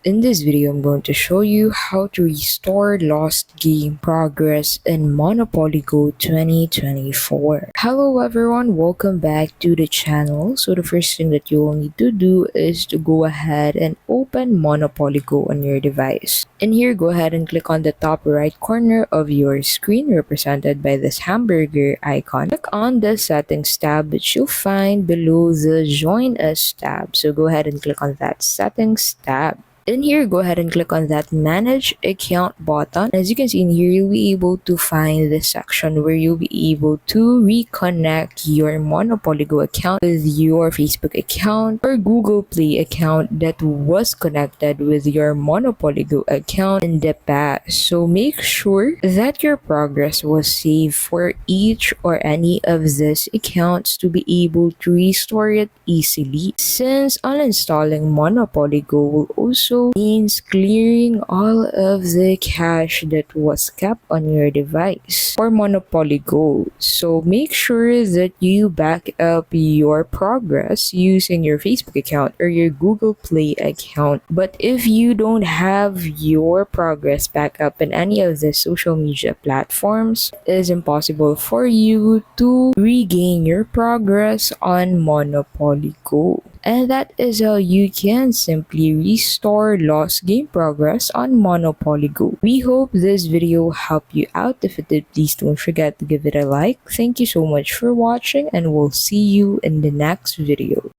In this video, I'm going to show you how to restore lost game progress in Monopoly Go 2024. Hello everyone, welcome back to the channel. So the first thing that you will need to do is to go ahead and open Monopoly Go on your device. And here, go ahead and click on the top right corner of your screen represented by this hamburger icon. Click on the settings tab which you'll find below the join us tab. So go ahead and click on that settings tab. In here, go ahead and click on that manage account button. As you can see in here, you'll be able to find this section where you'll be able to reconnect your Monopoly Go account with your Facebook account or Google Play account that was connected with your Monopoly Go account in the past. So make sure that your progress was saved for each or any of these accounts to be able to restore it easily. Since uninstalling Monopoly Go will also means clearing all of the cache that was kept on your device for Monopoly Go. So make sure that you back up your progress using your Facebook account or your Google Play account. But if you don't have your progress back up in any of the social media platforms, it is impossible for you to regain your progress on Monopoly Go. And that is how you can simply restore lost game progress on Monopoly Go. We hope this video helped you out. If it did, please don't forget to give it a like. Thank you so much for watching and we'll see you in the next video.